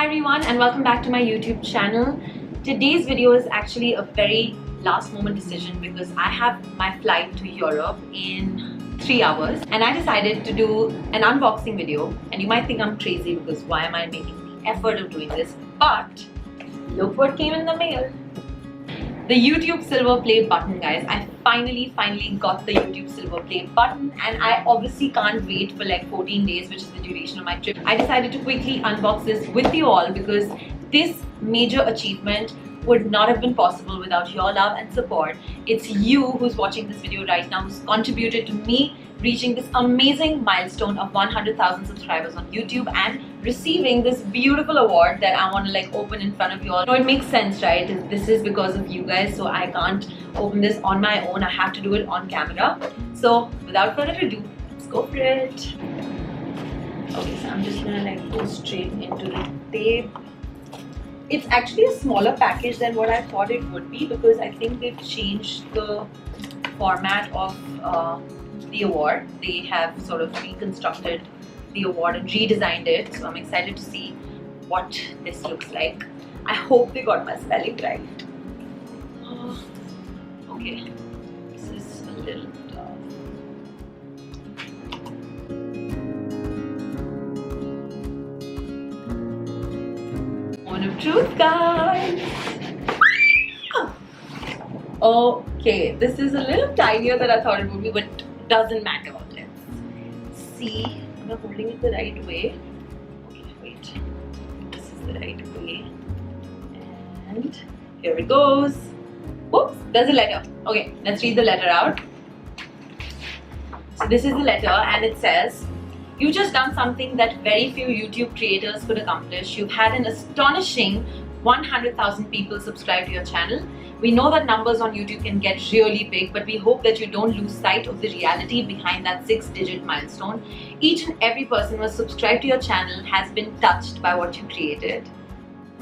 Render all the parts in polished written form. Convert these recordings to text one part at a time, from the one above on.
Hi everyone and welcome back to my YouTube channel. Today's video is actually a very last moment decision because I have my flight to Europe in 3 hours and I decided to do an unboxing video, and you might think I'm crazy because why am I making the effort of doing this, but look what came in the mail. The YouTube Silver Play button, guys. I finally got the YouTube Silver Play button, and I obviously can't wait for like 14 days, which is the duration of my trip. I decided to quickly unbox this with you all because this major achievement would not have been possible without your love and support. It's you who's watching this video right now who's contributed to me reaching this amazing milestone of 100,000 subscribers on YouTube and receiving this beautiful award that I want to like open in front of you all. So it makes sense, right? This is because of you guys, so I can't open this on my own. I have to do it on camera. So without further ado, let's go for it. Okay, so I'm just gonna like go straight into the tape. It's actually a smaller package than what I thought it would be because I think they've changed the format of the award. They have sort of reconstructed the award and redesigned it, so I'm excited to see what this looks like. I hope they got my spelling right. Okay, this is a little tough. Moment of truth, guys. Okay, this is a little tinier than I thought it would be, but doesn't matter. Let's see. Am I holding it the right way? Okay, wait. This is the right way. And here it goes. Whoops, there's a letter. Okay, let's read the letter out. So this is the letter and it says, "You've just done something that very few YouTube creators could accomplish. You've had an astonishing 100,000 people subscribe to your channel. We know that numbers on YouTube can get really big, but we hope that you don't lose sight of the reality behind that 6-digit milestone. Each and every person who has subscribed to your channel has been touched by what you created.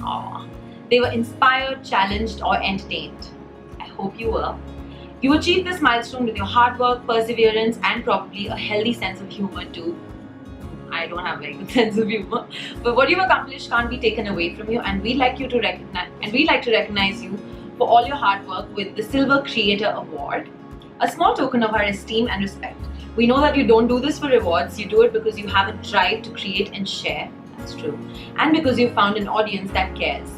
Aww. They were inspired, challenged, or entertained. I hope you were. You achieved this milestone with your hard work, perseverance, and probably a healthy sense of humor too." I don't have a very good sense of humor, but what you've accomplished can't be taken away from you, and we'd like to recognize you for all your hard work with the Silver Creator Award, a small token of our esteem and respect. We know that you don't do this for rewards, you do it because you have a drive to create and share, that's true, and because you've found an audience that cares.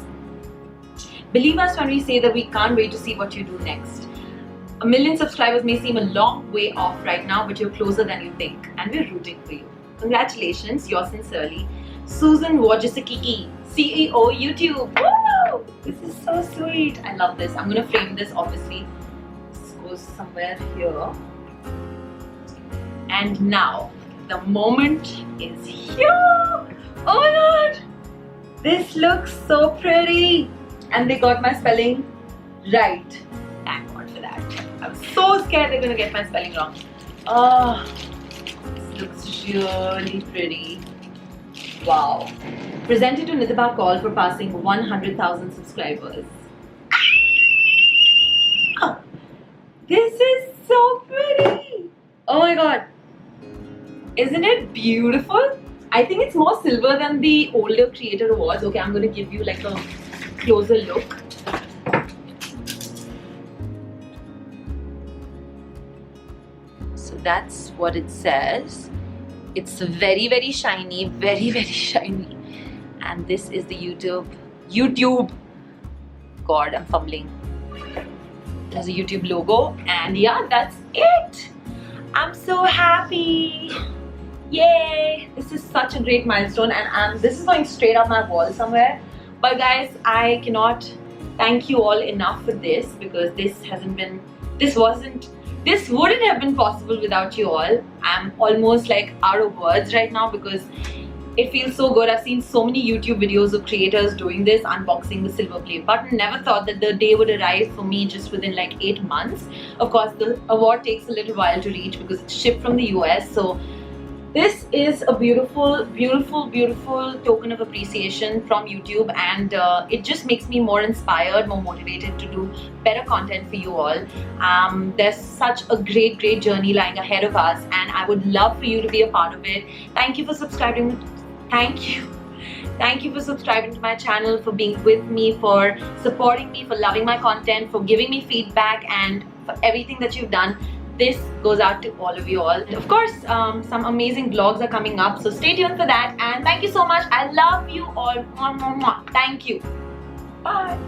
Believe us when we say that we can't wait to see what you do next. 1 million subscribers may seem a long way off right now, but you're closer than you think, and we're rooting for you. Congratulations, yours sincerely, Susan Wojcicki, CEO YouTube. Woo! This is so sweet. I love this. I'm gonna frame this, obviously. This goes somewhere here. And now, the moment is here. Oh my god! This looks so pretty. And they got my spelling right. Thank God for that. I was so scared they're gonna get my spelling wrong. Oh, this looks really pretty. Wow. Presented to Nithiba Kaul for passing 100,000 subscribers. Ah, this is so pretty. Oh my god. Isn't it beautiful? I think it's more silver than the older creator awards. Okay, I'm going to give you like a closer look. So that's what it says. It's very shiny, very shiny. And this is the YouTube. God, I'm fumbling. There's a YouTube logo, and yeah, that's it. I'm so happy. Yay! This is such a great milestone, and this is going straight up my wall somewhere. But guys, I cannot thank you all enough for this because this wouldn't have been possible without you all. I'm almost like out of words right now because it feels so good. I've seen so many YouTube videos of creators doing this, unboxing the Silver Play button. Never thought that the day would arrive for me just within like 8 months. Of course, the award takes a little while to reach because it's shipped from the US. So this is a beautiful token of appreciation from YouTube, and it just makes me more inspired, more motivated to do better content for you all. There's such a great journey lying ahead of us, and I would love for you to be a part of it. Thank you for subscribing. Thank you Thank you for subscribing to my channel, for being with me, for supporting me, for loving my content, for giving me feedback, and for everything that you've done. This goes out to all of you all. And of course, some amazing vlogs are coming up, so stay tuned for that. And thank you so much. I love you all. Mwah, mwah, mwah. Thank you. Bye.